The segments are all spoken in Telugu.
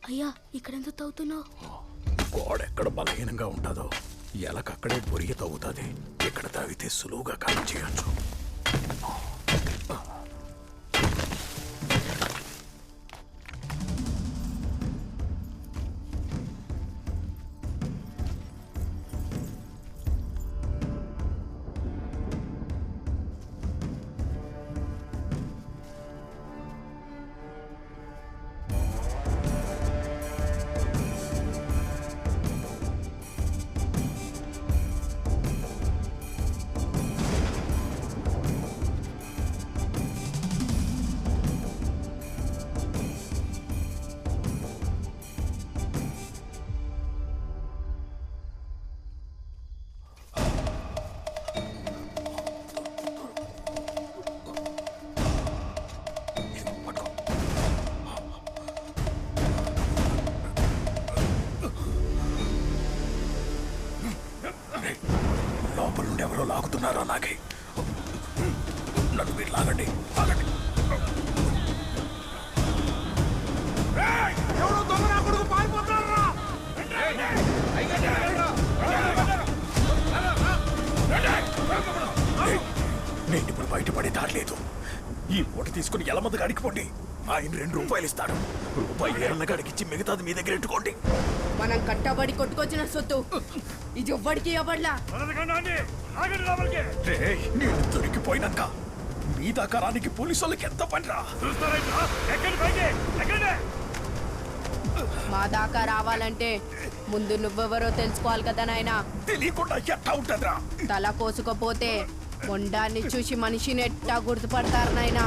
అయ్యా ఇక్కడెందుకు తవ్వుతున్నావు? గోడ ఎక్కడ బలహీనంగా ఉంటుందో ఎలకక్కడే బొరిగి తవ్వుతుంది. ఇక్కడ తవ్వితే సులువుగా ఖాళీ చేయొచ్చు. లోపల నుండి ఎవరో లాగుతున్నారో నాకే. నన్ను మీరు లాగండి, లాగండి. నేను ఇప్పుడు బయటపడే దాట్లేదు. ఈ మూట తీసుకుని ఎలమంది గడికిపోండి. ఆయన 2 రూపాయలు ఇస్తాడు. రూపాయి ఏళ్ళ గడికిచ్చి మిగతాది మీ దగ్గర ఎట్టుకోండి. మనం కట్టబడి కొట్టుకొచ్చిన సొత్తు ఇది ఎవ్వడికి ఎవడ్లా. నేను దొరికిపోయినాక మీ దాకారానికి పోలీసు వాళ్ళకి ఎంత పనిరా? మా దాకా రావాలంటే ముందు నువ్వెవరో తెలుసుకోవాలి కదా నాయనా. తెలియకుండా ఎట్టా ఉంటుందిరా? తల కోసుకపోతే మొండాన్ని చూసి మనిషిని ఎట్టా గుర్తుపడతారు నాయనా.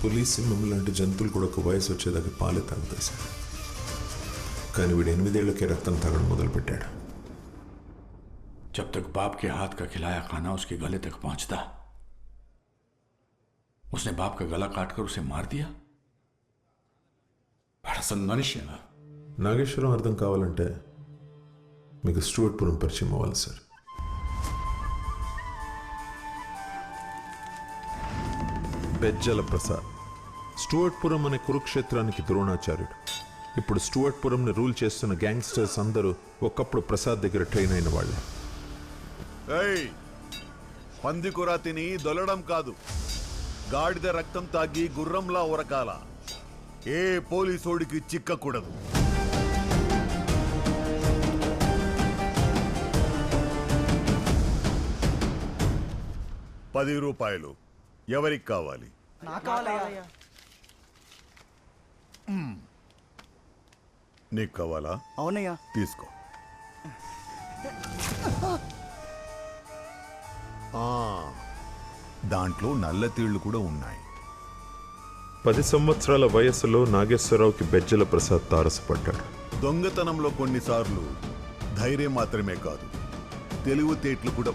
పులి సింహం లాంటి జంతువులు కూడా ఒక వయసు వచ్చేదాకా పాలే తాగుతాయి సార్. కానీ వీడు 8 ఏళ్లకే రక్తం తాగడం మొదలుపెట్టాడు. जब तक बाप के हाथ का खिलाया खाना उसके गले तक पहुंचता, उसने बाप का गला काटकर उसे मार दिया. बड़ा मनुष्य ना. నాగేశ్వరం అర్థం కావాలంటే మీకు స్టూవర్ట్పురం పరిచయం అవ్వాలి సార్. బెజ్జల ప్రసాద్ స్టూవర్ట్పురం అనే కురుక్షేత్రానికి ద్రోణాచార్యుడు. ఇప్పుడు స్టూవర్ట్పురంని రూల్ చేస్తున్న గ్యాంగ్స్టర్స్ అందరూ ఒకప్పుడు ప్రసాద్ దగ్గర ట్రైన్ అయిన వాళ్ళే. పందికూర తిని దొల్లడం కాదు, గాడిద రక్తం తాగి గుర్రంలా ఉరకాల. ఏ పోలీసోడికి చిక్కకూడదు. ₹10 ఎవరికి కావాలి? నీకు కావాలా? అవునయ్యా. తీసుకో. దాంట్లో నల్ల తీళ్లు కూడా ఉన్నాయి. 10 సంవత్సరాల వయస్సులో నాగేశ్వరరావుకి బెజ్జల ప్రసాద్ తారసపడ్డాడు. దొంగతనంలో కొన్నిసార్లు ధైర్యం మాత్రమే కాదు, తెలివితేటలు కూడా.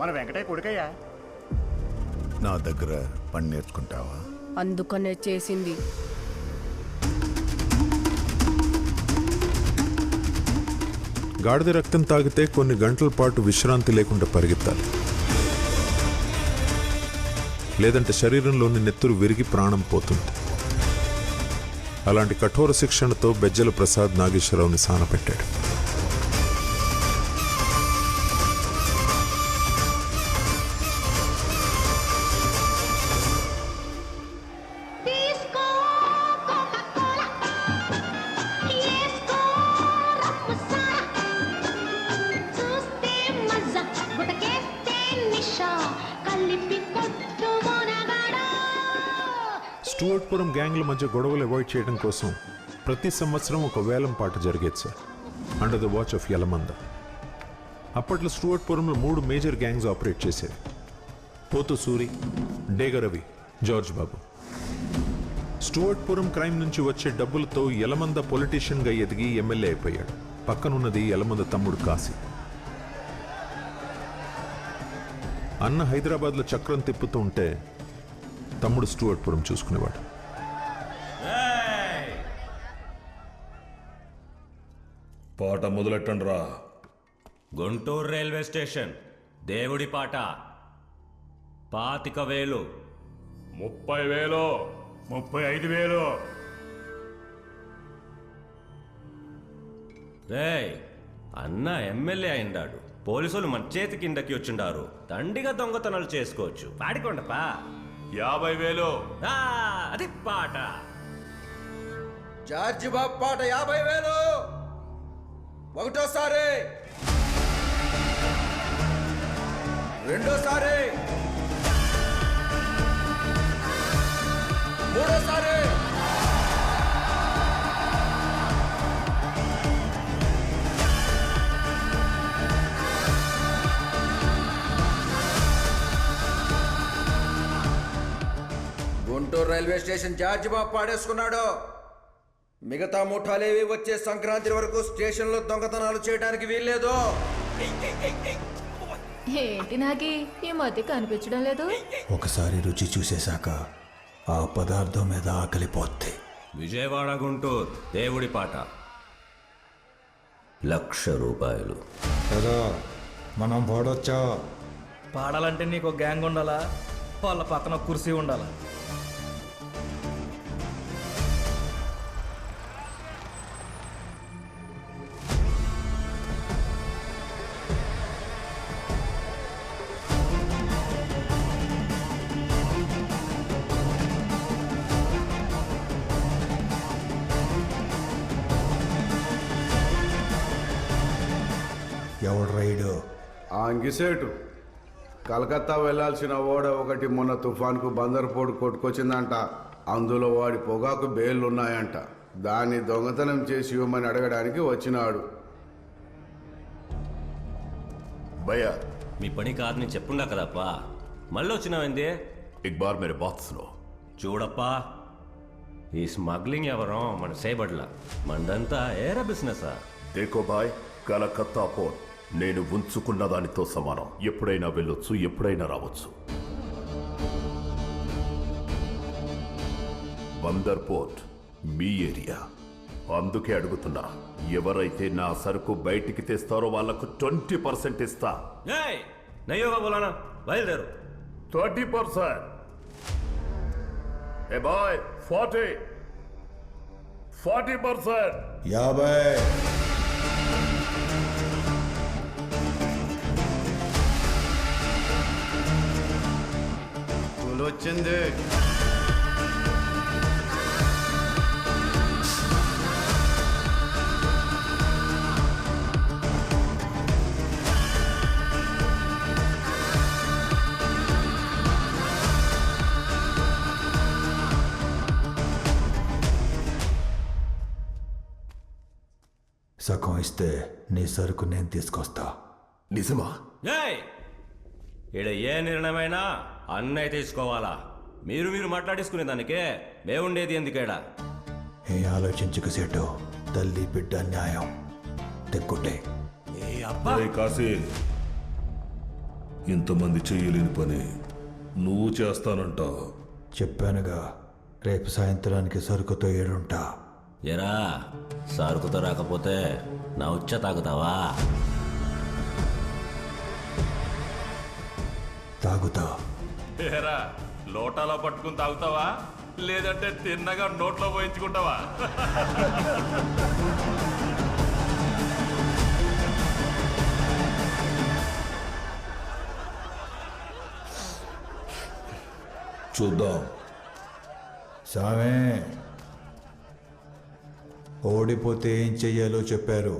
మన వెంకటయ్య కొడుకయ్యా. నా దగ్గర పని నేర్చుకుంటావా? అందుకనే చేసింది. గాడిద రక్తం తాగితే కొన్ని గంటల పాటు విశ్రాంతి లేకుండా పరిగెత్తాలి, లేదంటే శరీరంలోని నెత్తురు విరిగి ప్రాణం పోతుంది. అలాంటి కఠోర శిక్షణతో బెజ్జల ప్రసాద్ నాగేశ్వరరావుని సానపెట్టాడు. స్టూవర్ట్పురం గ్యాంగ్ల మధ్య గొడవలు అవాయిడ్ చేయడం కోసం ప్రతి సంవత్సరం ఒక వేలం పాట జరిగేది sir, under the watch of Yalamanda. అప్పట్లో స్టూవర్ట్పురంలో 3 మేజర్ గ్యాంగ్స్ ఆపరేట్ చేసేవి: పోతు సూరి, డేగరవి, జార్జ్ బాబు. స్టూవర్ట్పురం క్రైమ్ నుంచి వచ్చే డబ్బులతో యలమంద పొలిటీషియన్గా ఎదిగి ఎమ్మెల్యే అయిపోయాడు. పక్కనున్నది యలమంద తమ్ముడు కాశీ. అన్న హైదరాబాద్లో చక్రం తిప్పుతూ ఉంటే తమ్ముడు స్టూవర్ట్పురం చూసుకునేవాడు. పాట మొదలెట్టండి రా. గుంటూరు రైల్వే స్టేషన్ దేవుడి పాట 25,000. 30,000. 35,000. రేయ్ అన్న ఎమ్మెల్యే అయిందాడు, పోలీసులు మన చేతి కిందకి వచ్చిండారు, దండిగా దొంగతనాలు చేసుకోవచ్చు. పాడికొండపా 50,000. అది పాట. జార్జి బాబు పాట 50,000. ఒకటోసారి, రెండోసారి, మూడోసారి, గుంటూరు రైల్వే స్టేషన్ జార్జి బాబు పాడేసుకున్నాడు. మిగతా ముఠాలేవి వచ్చే సంక్రాంతి వరకు స్టేషన్లో దొంగతనాలు చేయడానికి వీల్లేదు. ఏంటి నాకి ఈ మధ్య కనిపించడం లేదు? ఒకసారి రుచి చూసేశాక ఆ పదార్థం మీద ఆకలిపోద్ది. విజయవాడ గుంటూరు దేవుడి పాట 1,00,000 రూపాయలు. మనం పాడొచ్చా? పాడాలంటే నీకు ఒక గ్యాంగ్ ఉండాలా, వాళ్ళ పక్కన ఒక కుర్చీ ఉండాలా. ఎవడు రైడు? అంగిసేటు కలకత్తా వెళ్లాల్సిన ఓడ ఒకటి మొన్న తుఫాన్కు బందర్పోటు కొట్టుకొచ్చిందంట. అందులో వాడి పొగాకు బేళ్లున్నాయంట. దాన్ని దొంగతనం చేసి ఇవ్వమని అడగడానికి వచ్చినాడు. భయ్యా మీ పని కాదని చెప్పుండా కదప్పా, మళ్ళీ వచ్చినావేంది? एक बार मेरे बात सुनो. చూడప్పా, ఈ స్మగ్లింగ్ ఎవరో మన సేబడ్ల, మనదంతా ఏరా బిజినెసా? देखो भाई, కలకత్తా పోర్ట్ నేను ఉంచుకున్న దానితో సమానం. ఎప్పుడైనా వెళ్ళొచ్చు, ఎప్పుడైనా రావచ్చు. బందర్ పోర్ట్ మీ ఏరియా, అందుకే అడుగుతున్నా. ఎవరైతే నా సరుకు బయటికి తెస్తారో వాళ్లకు 20% ఇస్తా. ఏయ్ నయ్యోగా బోలానా, బయలుదేరు. 30%. ఏ బాయ్ 40%. 50. వచ్చింది. సగం ఇస్తే నీ సరుకు నేను తీసుకొస్తా. నిజమా? ఏయ్ ఈడ ఏ నిర్ణయమైనా అన్నయ్య తీసుకోవాలా? మీరు మాట్లాడేసుకునే దానికే మేముండేది ఎందుకేడా? ఏ ఆలోచించక సేటు, తల్లి బిడ్డ న్యాయం తెక్కుంటే. ఏ అబ్బా, కాశీ, ఇంతమంది చేయలేని పని నువ్వు చేస్తానంటావు. చెప్పానుగా, రేపు సాయంత్రానికి సరుకుతో ఏడుంటా. ఎరా సరుకుతో రాకపోతే నా ఉచ్చ తాగుతావా? తాగుతా. ఏరా లోటాలో పట్టుకుని తాగుతావా, లేదంటే తిన్నగా నోట్లో పోయించుకుంటావా? చూద్దాం. సామే, ఓడిపోతే ఏం చెయ్యాలో చెప్పారు.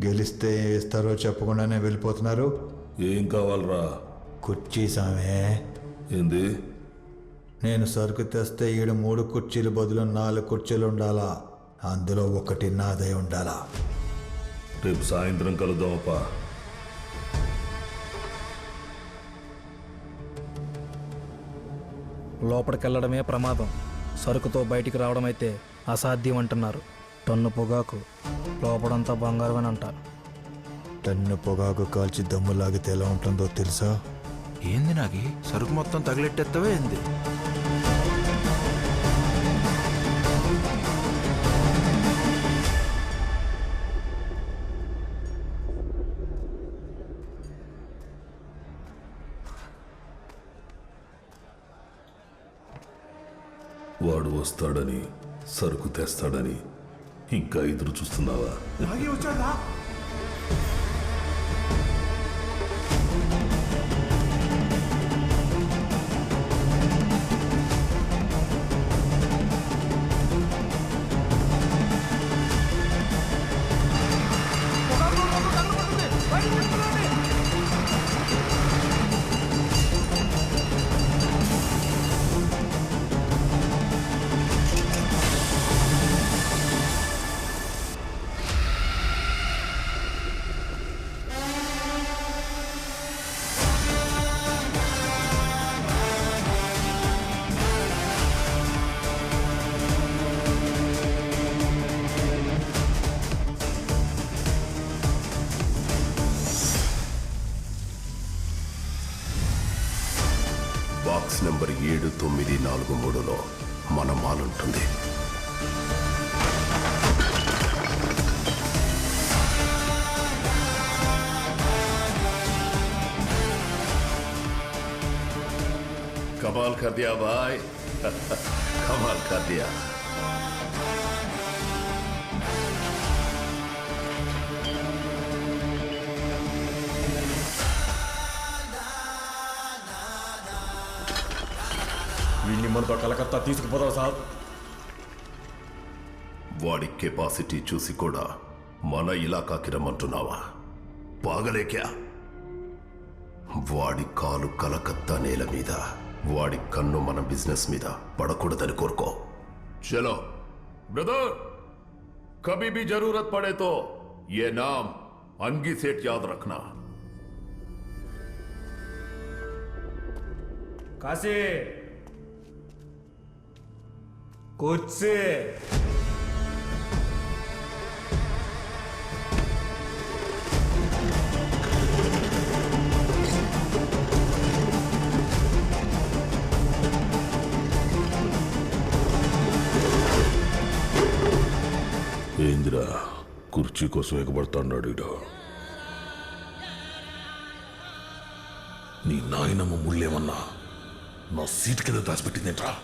గెలిస్తే ఏం ఇస్తారో చెప్పకుండానే వెళ్ళిపోతున్నారు. ఏం కావాలరా? కుర్చీ సామే. ఏంది? నేను సరుకు తెస్తే ఈడు 3 కుర్చీలు బదులు 4 కుర్చీలు ఉండాలా. అందులో ఒకటి నాదే ఉండాలా. రేపు సాయంత్రం కలుద్దామప్పా. లోపలికెళ్ళడమే ప్రమాదం, సరుకుతో బయటికి రావడం అయితే అసాధ్యం అంటున్నారు. టన్ను పొగాకు లోపడంతా బంగారం అని అంటారు. టన్ను పొగాకు కాల్చి దమ్ము లాగితే ఎలా ఉంటుందో తెలుసా? ఏంది నాకి సరుకు మొత్తం తగిలెట్టేస్తావే ఏంది? వాడు వస్తాడని సరుకు తెస్తాడని ఇంకా ఎదురు చూస్తున్నావా? బాక్స్ నెంబర్ 7943లో మన మాల్ ఉంటుంది. कमाल कर दिया भाई. कमाल कर दिया. వీడిని మనతో కలకత్తా తీసుకుపోదాం సార్. వాడి కెపాసిటీ చూసి కూడా మన ఇలాకాకి రమ్మంటున్నావా? పాగలేక్యా? వాడి కాలు కలకత్తా నేల మీద, వాడి కన్ను మన బిజినెస్ మీద పడకూడదని కోరుకో. చలో బ్రదర్, కభీ भी जरूरत पड़े तो ये नाम अंगी सेठ याद रखना. కాశీ కూర్చే. ఏందిరా కుర్చీ కోసం ఎగబడతాడు ఇడు? నీ నాయనమ్మ ముళ్ళేమన్నా నా సీటు కింద దాచిపెట్టిందేంట్రా?